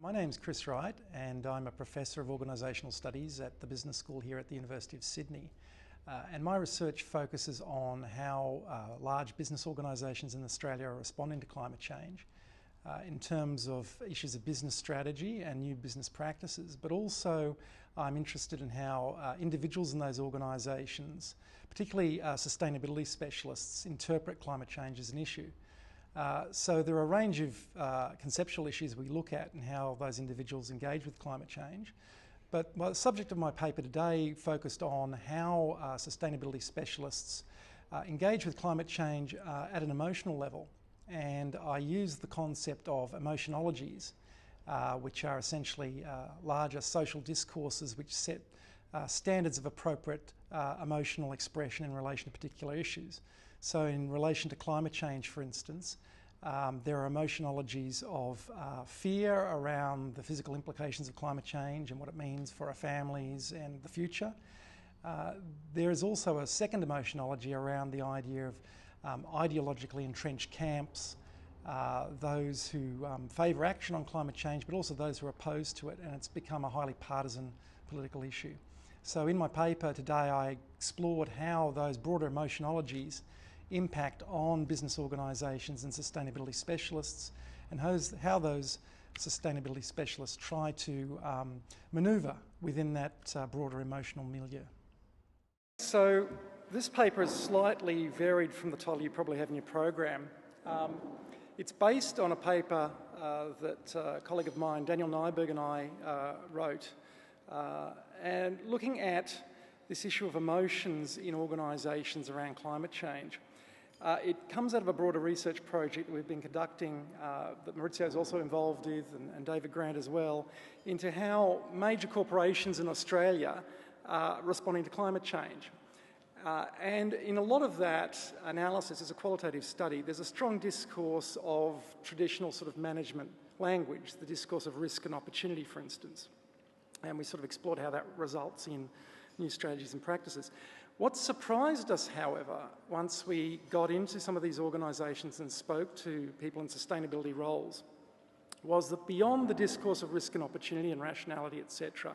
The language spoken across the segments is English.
My name's Chris Wright and I'm a Professor of Organisational Studies at the Business School here at the University of Sydney. And my research focuses on how large business organisations in Australia are responding to climate change in terms of issues of business strategy and new business practices, but also I'm interested in how individuals in those organisations, particularly sustainability specialists, interpret climate change as an issue. So there are a range of conceptual issues we look at and how those individuals engage with climate change. But the subject of my paper today focused on how sustainability specialists engage with climate change at an emotional level. And I use the concept of emotionologies, which are essentially larger social discourses which set standards of appropriate emotional expression in relation to particular issues. So in relation to climate change, for instance, there are emotionologies of fear around the physical implications of climate change and what it means for our families and the future. There is also a second emotionology around the idea of ideologically entrenched camps, those who favour action on climate change, but also those who are opposed to it, and it's become a highly partisan political issue. So in my paper today I explored how those broader emotionologies impact on business organisations and sustainability specialists, and how those sustainability specialists try to manoeuvre within that broader emotional milieu. So this paper is slightly varied from the title you probably have in your program. It's based on a paper that a colleague of mine, Daniel Nyberg, and I wrote, and looking at this issue of emotions in organisations around climate change. It comes out of a broader research project that we've been conducting that Maurizio is also involved with, and David Grant as well, into how major corporations in Australia are responding to climate change. And in a lot of that analysis, as a qualitative study, there's a strong discourse of traditional sort of management language, the discourse of risk and opportunity, for instance. And we sort of explored how that results in new strategies and practices. What surprised us, however, once we got into some of these organisations and spoke to people in sustainability roles, was that beyond the discourse of risk and opportunity and rationality, etc.,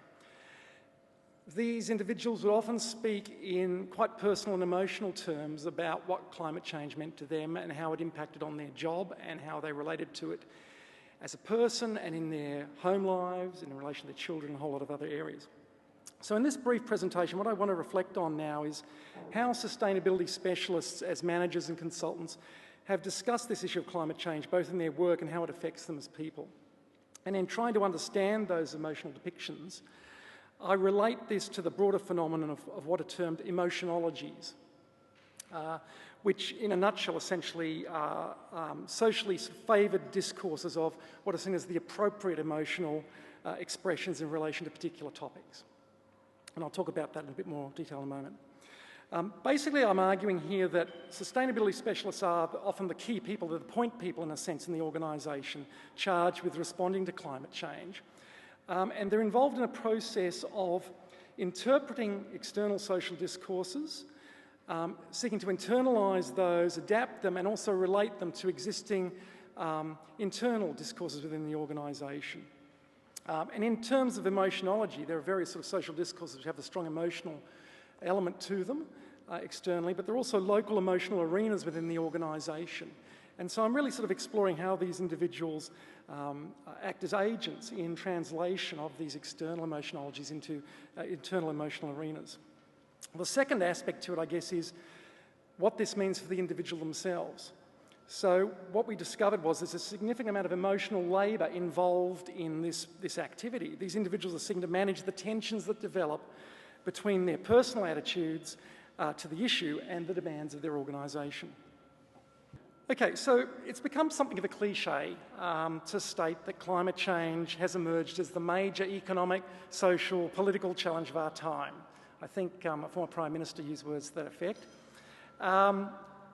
these individuals would often speak in quite personal and emotional terms about what climate change meant to them and how it impacted on their job and how they related to it as a person and in their home lives and in relation to their children and a whole lot of other areas. So in this brief presentation, what I want to reflect on now is how sustainability specialists as managers and consultants have discussed this issue of climate change, both in their work and how it affects them as people. And in trying to understand those emotional depictions, I relate this to the broader phenomenon of what are termed emotionologies, which in a nutshell essentially are socially favoured discourses of what are seen as the appropriate emotional expressions in relation to particular topics. And I'll talk about that in a bit more detail in a moment. Basically, I'm arguing here that sustainability specialists are often the key people, the point people in a sense in the organisation charged with responding to climate change. And they're involved in a process of interpreting external social discourses, seeking to internalise those, adapt them, and also relate them to existing internal discourses within the organisation. And in terms of emotionology, there are various sort of social discourses which have a strong emotional element to them externally, but there are also local emotional arenas within the organisation. And so I'm really sort of exploring how these individuals act as agents in translation of these external emotionologies into internal emotional arenas. The second aspect to it, I guess, is what this means for the individual themselves. So what we discovered was there's a significant amount of emotional labour involved in this activity. These individuals are seeking to manage the tensions that develop between their personal attitudes to the issue and the demands of their organisation. Okay, so it's become something of a cliche to state that climate change has emerged as the major economic, social, political challenge of our time. I think a former Prime Minister used words to that effect.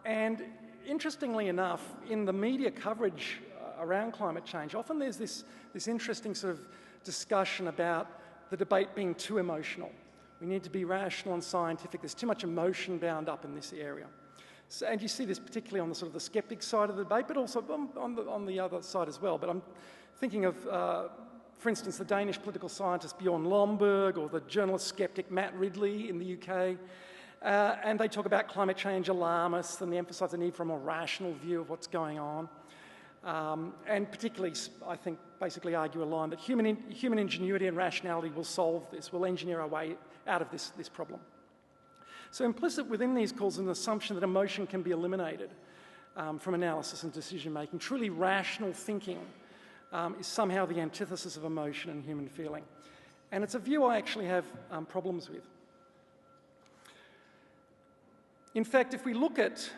And interestingly enough, in the media coverage around climate change, often there's this interesting sort of discussion about the debate being too emotional. We need to be rational and scientific. There's too much emotion bound up in this area. So, and you see this particularly on the sort of the skeptic side of the debate, but also on the other side as well. But I'm thinking of For instance, the Danish political scientist Bjorn Lomborg or the journalist skeptic Matt Ridley in the UK. And they talk about climate change alarmists and they emphasise the need for a more rational view of what's going on. And particularly, I think, basically argue a line that human ingenuity and rationality will solve this, will engineer our way out of this problem. So implicit within these calls is an assumption that emotion can be eliminated from analysis and decision-making. Truly rational thinking is somehow the antithesis of emotion and human feeling. And it's a view I actually have problems with. In fact, if we look at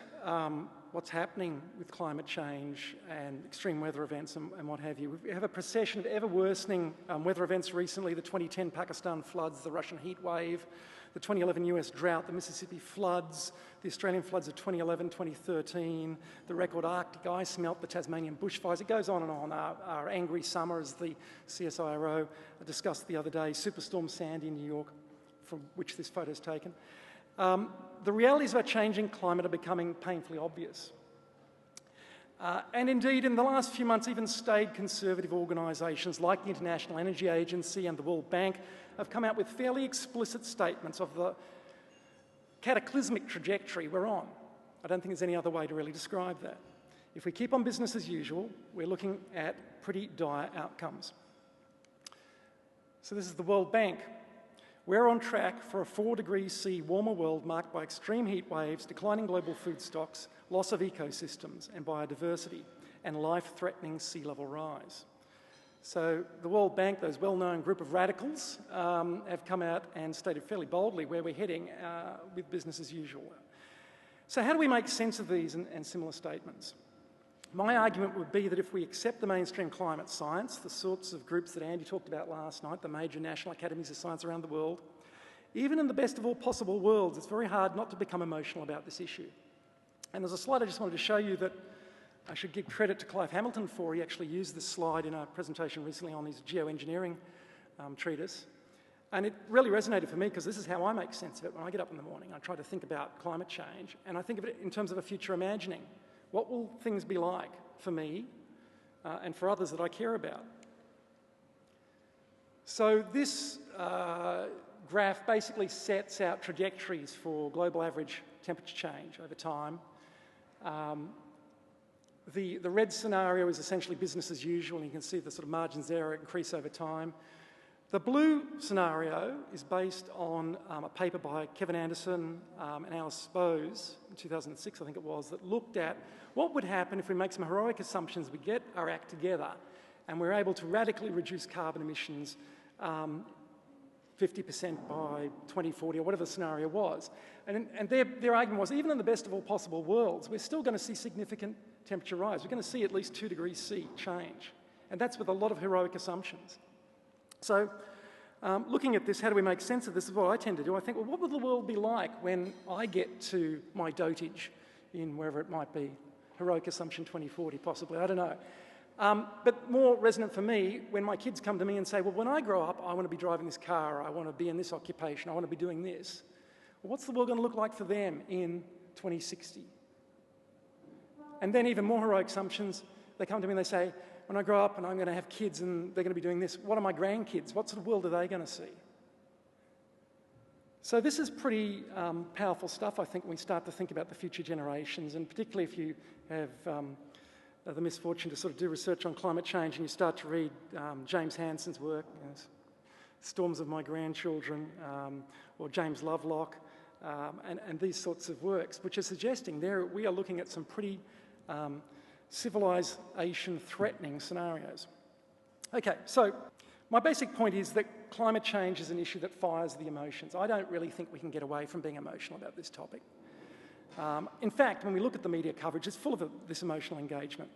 what's happening with climate change and extreme weather events and what have you, we have a procession of ever worsening weather events recently, the 2010 Pakistan floods, the Russian heat wave, the 2011 US drought, the Mississippi floods, the Australian floods of 2011, 2013, the record Arctic ice melt, the Tasmanian bushfires. It goes on and on. Our angry summer, as the CSIRO discussed the other day, Superstorm Sandy in New York, from which this photo is taken. The realities of our changing climate are becoming painfully obvious. And indeed, in the last few months, even staid conservative organisations like the International Energy Agency and the World Bank have come out with fairly explicit statements of the cataclysmic trajectory we're on. I don't think there's any other way to really describe that. If we keep on business as usual, we're looking at pretty dire outcomes. So this is the World Bank. We're on track for a 4 degrees C warmer world marked by extreme heat waves, declining global food stocks, loss of ecosystems and biodiversity, and life-threatening sea level rise. So the World Bank, those well-known group of radicals, have come out and stated fairly boldly where we're heading with business as usual. So how do we make sense of these and similar statements? My argument would be that if we accept the mainstream climate science, the sorts of groups that Andy talked about last night, the major national academies of science around the world, even in the best of all possible worlds, it's very hard not to become emotional about this issue. And there's a slide I just wanted to show you that I should give credit to Clive Hamilton for. He actually used this slide in a presentation recently on his geoengineering treatise. And it really resonated for me because this is how I make sense of it when I get up in the morning. I try to think about climate change and I think of it in terms of a future imagining. What will things be like for me and for others that I care about? So this graph basically sets out trajectories for global average temperature change over time. The red scenario is essentially business as usual, and you can see the sort of margins there increase over time. The blue scenario is based on a paper by Kevin Anderson and Alice Bose in 2006, I think it was, that looked at what would happen if we make some heroic assumptions, we get our act together, and we're able to radically reduce carbon emissions 50% by 2040, or whatever the scenario was. And their argument was, even in the best of all possible worlds, we're still going to see significant temperature rise. We're going to see at least 2 degrees C change. And that's with a lot of heroic assumptions. So looking at this, how do we make sense of this is what I tend to do. I think, well, what would the world be like when I get to my dotage in wherever it might be? Heroic assumption 2040, possibly, I don't know. But more resonant for me, when my kids come to me and say, well, when I grow up, I want to be driving this car, or I want to be in this occupation, I want to be doing this. Well, what's the world going to look like for them in 2060? And then even more heroic assumptions, they come to me and they say, when I grow up and I'm going to have kids and they're going to be doing this, what are my grandkids? What sort of world are they going to see? So this is pretty powerful stuff, I think, when we start to think about the future generations, and particularly if you have the misfortune to sort of do research on climate change and you start to read James Hansen's work, you know, Storms of My Grandchildren, or James Lovelock, and these sorts of works, which are suggesting there we are looking at some pretty civilization-threatening scenarios. Okay, so my basic point is that climate change is an issue that fires the emotions. I don't really think we can get away from being emotional about this topic. In fact, when we look at the media coverage, it's full of this emotional engagement.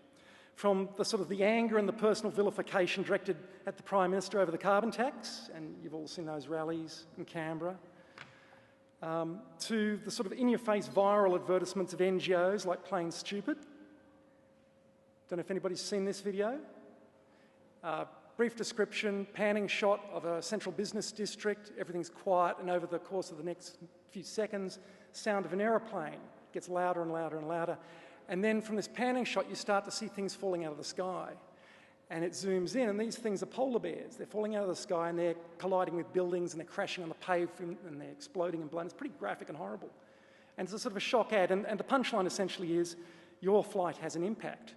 From the sort of the anger and the personal vilification directed at the Prime Minister over the carbon tax, and you've all seen those rallies in Canberra, to the sort of in-your-face viral advertisements of NGOs like Plain Stupid. Don't know if anybody's seen this video. Brief description, panning shot of a central business district, everything's quiet, and over the course of the next few seconds, sound of an aeroplane gets louder and louder and louder. And then from this panning shot, you start to see things falling out of the sky. And it zooms in, and these things are polar bears. They're falling out of the sky, and they're colliding with buildings, and they're crashing on the pavement, and they're exploding and blowing. It's pretty graphic and horrible. And it's a sort of a shock ad, and the punchline essentially is, your flight has an impact.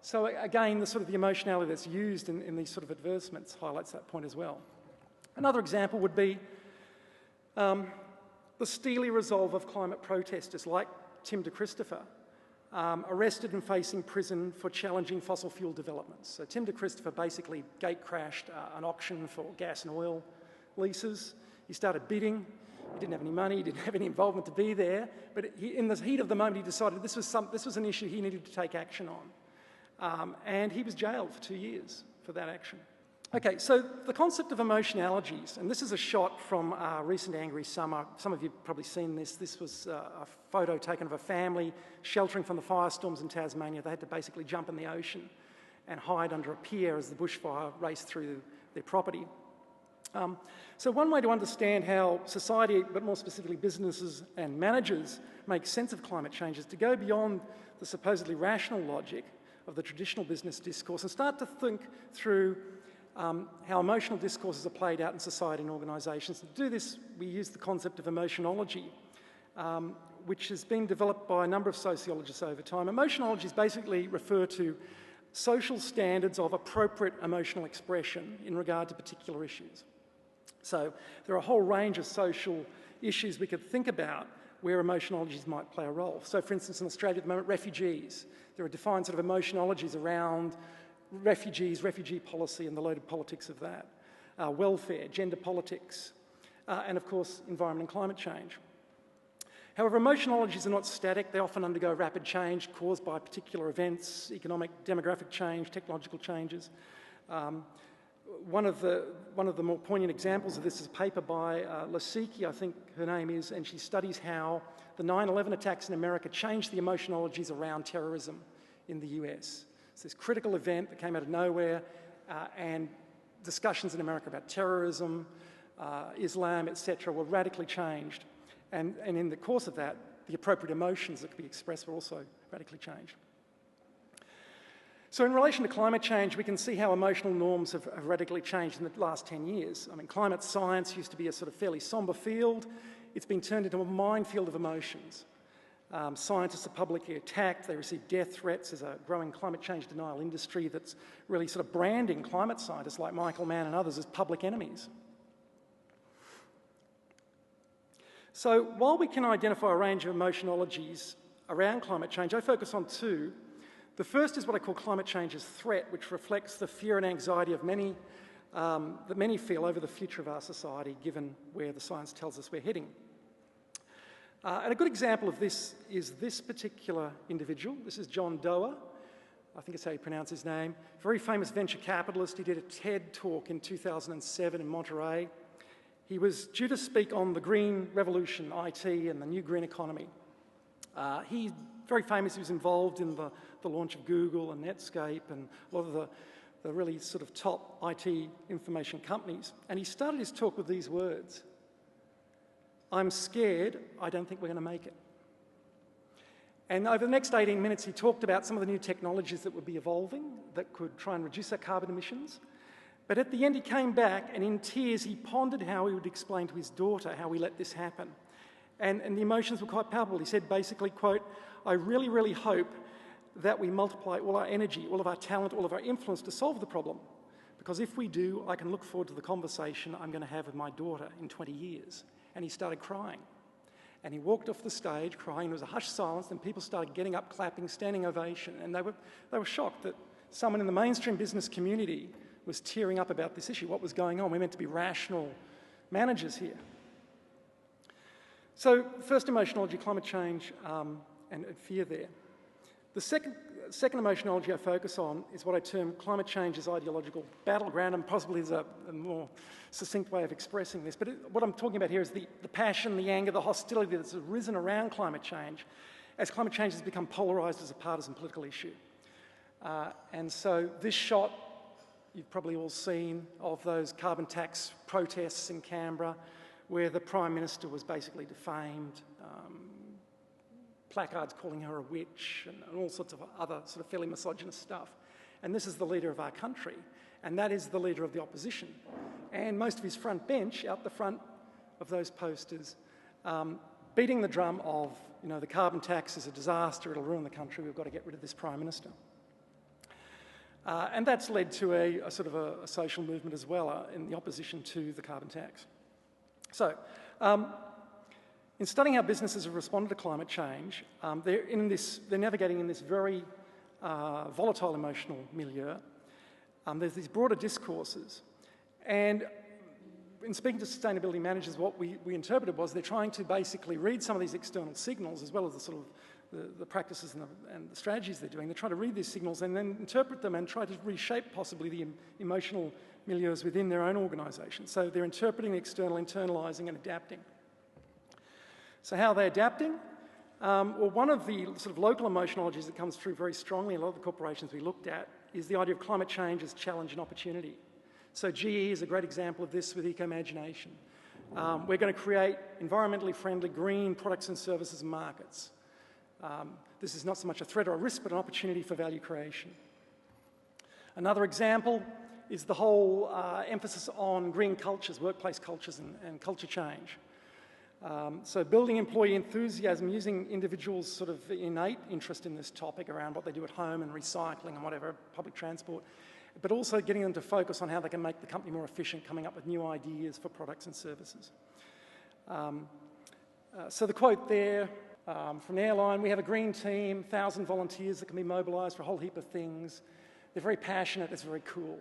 So again, the sort of the emotionality that's used in these sort of advertisements highlights that point as well. Another example would be the steely resolve of climate protesters like Tim de Christopher, arrested and facing prison for challenging fossil fuel developments. So Tim de Christopher basically gate crashed an auction for gas and oil leases. He started bidding. He didn't have any money. He didn't have any involvement to be there. But in the heat of the moment, he decided this was an issue he needed to take action on. And he was jailed for 2 years for that action. Okay, so the concept of emotionologies, and this is a shot from a recent Angry Summer. Some of you have probably seen this. This was a photo taken of a family sheltering from the firestorms in Tasmania. They had to basically jump in the ocean and hide under a pier as the bushfire raced through their property. So one way to understand how society, but more specifically businesses and managers, make sense of climate change is to go beyond the supposedly rational logic of the traditional business discourse and start to think through how emotional discourses are played out in society and organisations. To do this, we use the concept of emotionology, which has been developed by a number of sociologists over time. Emotionologies basically refer to social standards of appropriate emotional expression in regard to particular issues. So there are a whole range of social issues we could think about where emotionologies might play a role. So for instance, in Australia at the moment, refugees. There are defined sort of emotionologies around refugees, refugee policy and the loaded politics of that, welfare, gender politics, and of course, environment and climate change. However, emotionologies are not static. They often undergo rapid change caused by particular events, economic, demographic change, technological changes. One of the more poignant examples of this is a paper by Lasiki, I think her name is, and she studies how the 9/11 attacks in America changed the emotionologies around terrorism in the US. It's this critical event that came out of nowhere, and discussions in America about terrorism, Islam, etc., were radically changed. And in the course of that, the appropriate emotions that could be expressed were also radically changed. So in relation to climate change, we can see how emotional norms have radically changed in the last 10 years. I mean, climate science used to be a sort of fairly sombre field. It's been turned into a minefield of emotions. Scientists are publicly attacked. They receive death threats. There's a growing climate change denial industry that's really sort of branding climate scientists like Michael Mann and others as public enemies. So while we can identify a range of emotionologies around climate change, I focus on two. The first is what I call climate change as threat, which reflects the fear and anxiety of many, that many feel over the future of our society, given where the science tells us we're heading. And a good example of this is this particular individual. This is John Doerr. I think it's how you pronounce his name. Very famous venture capitalist. He did a TED talk in 2007 in Monterey. He was due to speak on the green revolution, IT, and the new green economy. He's very famous. He was involved in the launch of Google and Netscape and a lot of the really sort of top IT information companies. And he started his talk with these words: "I'm scared, I don't think we're going to make it." And over the next 18 minutes, he talked about some of the new technologies that would be evolving that could try and reduce our carbon emissions. But at the end, he came back and in tears, he pondered how he would explain to his daughter how we let this happen. And the emotions were quite palpable. He said basically, quote, "I really, really hope that we multiply all our energy, all of our talent, all of our influence to solve the problem. Because if we do, I can look forward to the conversation I'm going to have with my daughter in 20 years. And he started crying. And he walked off the stage crying. There was a hushed silence, and people started getting up, clapping, standing ovation. And they were shocked that someone in the mainstream business community was tearing up about this issue. What was going on? We're meant to be rational managers here. So first emotionology, climate change, and fear there. The second emotionology I focus on is what I term climate change as ideological battleground, and possibly is a more succinct way of expressing this. But what I'm talking about here is the passion, the anger, the hostility that's arisen around climate change as climate change has become polarised as a partisan political issue. And so this shot, you've probably all seen, of those carbon tax protests in Canberra, where the Prime Minister was basically defamed, placards calling her a witch, and all sorts of other sort of fairly misogynist stuff. And this is the leader of our country, and that is the leader of the opposition. And most of his front bench, out the front of those posters, beating the drum of, you know, the carbon tax is a disaster, it'll ruin the country, we've got to get rid of this Prime Minister. And that's led to a sort of a social movement as well in the opposition to the carbon tax. So, in studying how businesses have responded to climate change, they're navigating in this very volatile emotional milieu. There's these broader discourses. And in speaking to sustainability managers, what we interpreted was they're trying to basically read some of these external signals, as well as the sort of the practices and the strategies they're doing. They try to read these signals and then interpret them and try to reshape possibly the emotional milieus within their own organisation. So they're interpreting the external, internalising and adapting. So how are they adapting? Well, one of the sort of local emotionologies that comes through very strongly in a lot of the corporations we looked at is the idea of climate change as challenge and opportunity. So GE is a great example of this with eco-imagination. We're going to create environmentally friendly green products and services and markets. This is not so much a threat or a risk, but an opportunity for value creation. Another example is the whole emphasis on green cultures, workplace cultures and culture change. So building employee enthusiasm, using individuals' sort of innate interest in this topic around what they do at home and recycling and whatever, public transport, but also getting them to focus on how they can make the company more efficient, coming up with new ideas for products and services. So the quote there from the airline, we have a green team, 1,000 volunteers that can be mobilised for a whole heap of things. They're very passionate, it's very cool.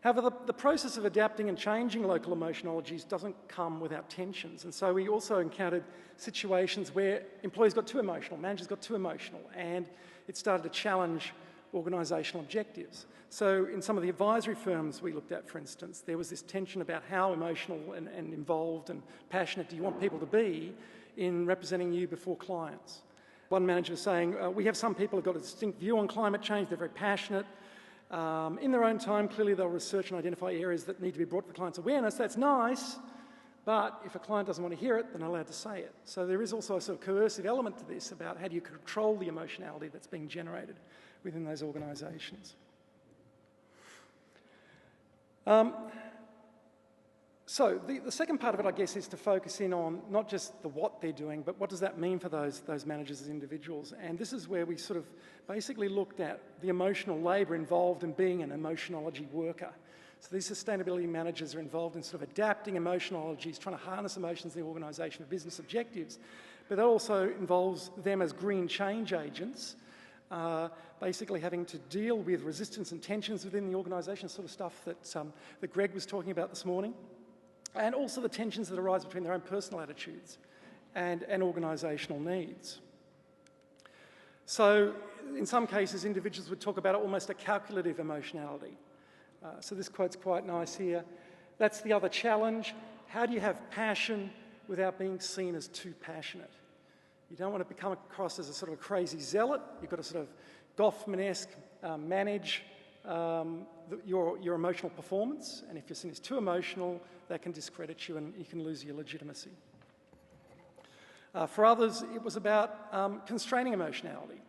However, the process of adapting and changing local emotionologies doesn't come without tensions. And so we also encountered situations where employees got too emotional, managers got too emotional, and it started to challenge organisational objectives. So in some of the advisory firms we looked at, for instance, there was this tension about how emotional and involved and passionate do you want people to be in representing you before clients. One manager was saying, we have some people who've got a distinct view on climate change, they're very passionate. In their own time, clearly they'll research and identify areas that need to be brought to the client's awareness. That's nice, but if a client doesn't want to hear it, then they're allowed to say it. So there is also a sort of coercive element to this about how do you control the emotionality that's being generated within those organisations. So the second part of it, I guess, is to focus in on not just the what they're doing, but what does that mean for those managers as individuals. And this is where we sort of basically looked at the emotional labour involved in being an emotionology worker. So these sustainability managers are involved in sort of adapting emotionologies, trying to harness emotions in the organisation for business objectives, but that also involves them as green change agents, basically having to deal with resistance and tensions within the organisation, sort of stuff that Greg was talking about this morning. And also the tensions that arise between their own personal attitudes and organisational needs. So in some cases, individuals would talk about almost a calculative emotionality. So this quote's quite nice here. That's the other challenge. How do you have passion without being seen as too passionate? You don't want to become across as a sort of a crazy zealot. You've got to sort of Goffman-esque manage your emotional performance, and if you're seen as too emotional, that can discredit you and you can lose your legitimacy. For others, it was about constraining emotionality.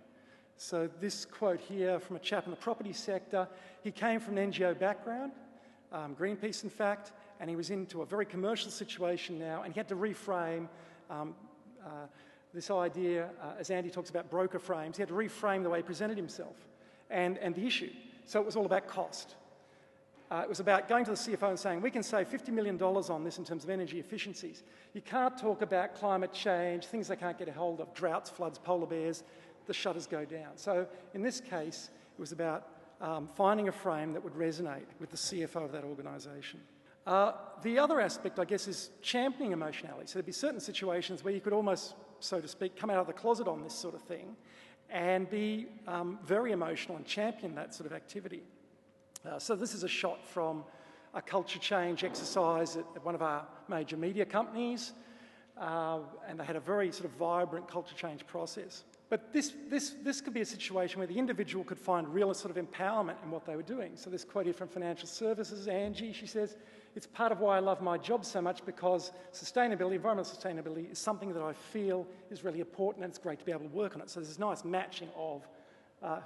So this quote here from a chap in the property sector, he came from an NGO background, Greenpeace in fact, and he was into a very commercial situation now, and he had to reframe this idea, as Andy talks about broker frames, he had to reframe the way he presented himself and the issue. So it was all about cost. It was about going to the CFO and saying, we can save $50 million on this in terms of energy efficiencies. You can't talk about climate change, things they can't get a hold of, droughts, floods, polar bears, the shutters go down. So in this case, it was about finding a frame that would resonate with the CFO of that organisation. The other aspect, I guess, is championing emotionality. So there'd be certain situations where you could almost, so to speak, come out of the closet on this sort of thing and be very emotional and champion that sort of activity. So this is a shot from a culture change exercise at one of our major media companies, and they had a very sort of vibrant culture change process. But this could be a situation where the individual could find real sort of empowerment in what they were doing. So this quote here from Financial Services, Angie, she says, it's part of why I love my job so much because sustainability, environmental sustainability is something that I feel is really important and it's great to be able to work on it. So there's this nice matching of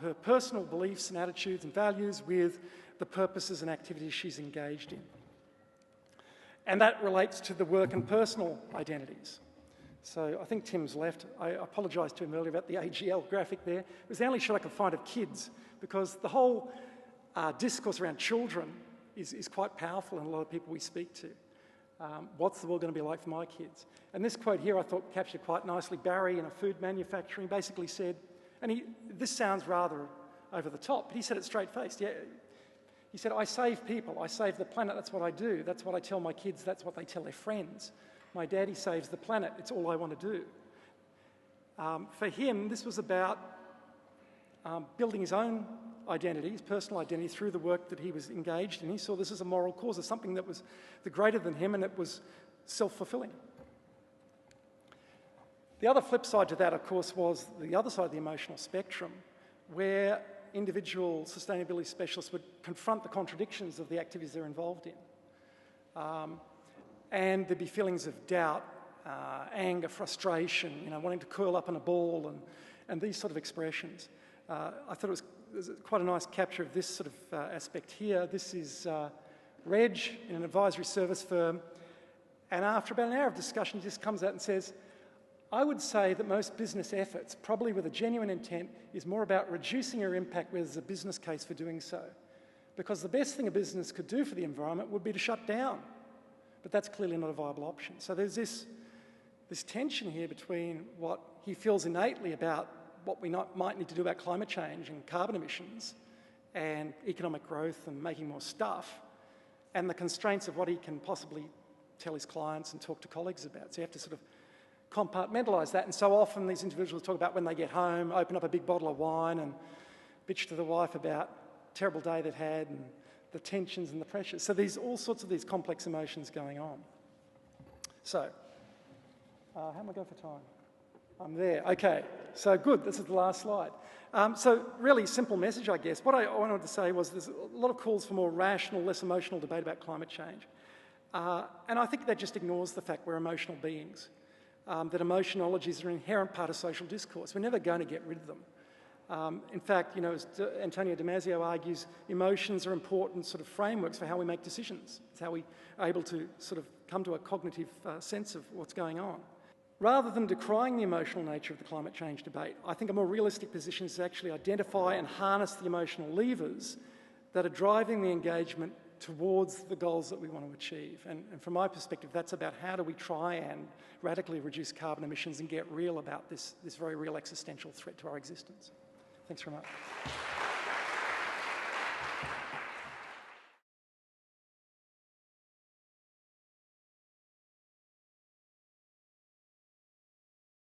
her personal beliefs and attitudes and values with the purposes and activities she's engaged in. And that relates to the work and personal identities. So I think Tim's left. I apologise to him earlier about the AGL graphic there. It was the only shot I could find of kids, because the whole discourse around children is quite powerful in a lot of people we speak to. What's the world going to be like for my kids? And this quote here I thought captured quite nicely. Barry in a food manufacturing basically said, and this sounds rather over the top, but he said it straight-faced. Yeah, he said, I save people, I save the planet, that's what I do. That's what I tell my kids, that's what they tell their friends. My daddy saves the planet, it's all I want to do. For him, this was about building his own identity, his personal identity, through the work that he was engaged in. He saw this as a moral cause, as something that was the greater than him, and it was self-fulfilling. The other flip side to that, of course, was the other side of the emotional spectrum, where individual sustainability specialists would confront the contradictions of the activities they're involved in. And there'd be feelings of doubt, anger, frustration, wanting to curl up in a ball, and these sort of expressions. I thought it was quite a nice capture of this sort of aspect here. This is Reg in an advisory service firm, and after about an hour of discussion, he just comes out and says, I would say that most business efforts, probably with a genuine intent, is more about reducing your impact where there's a business case for doing so. Because the best thing a business could do for the environment would be to shut down. But that's clearly not a viable option. So there's this tension here between what he feels innately about what we might need to do about climate change and carbon emissions and economic growth and making more stuff, and the constraints of what he can possibly tell his clients and talk to colleagues about. So you have to sort of compartmentalise that. And so often these individuals talk about when they get home, open up a big bottle of wine and bitch to the wife about a terrible day they've had and the tensions and the pressures. So there's all sorts of these complex emotions going on. So, how am I going for time? I'm there. Okay, so good. This is the last slide. So really simple message, I guess. What I wanted to say was there's a lot of calls for more rational, less emotional debate about climate change. And I think that just ignores the fact we're emotional beings. That emotionologies are an inherent part of social discourse. We're never going to get rid of them. In fact, as Antonio Damasio argues, emotions are important sort of frameworks for how we make decisions. It's how we are able to sort of come to a cognitive sense of what's going on. Rather than decrying the emotional nature of the climate change debate, I think a more realistic position is to actually identify and harness the emotional levers that are driving the engagement towards the goals that we want to achieve. And from my perspective, that's about how do we try and radically reduce carbon emissions and get real about this very real existential threat to our existence. Thanks very much.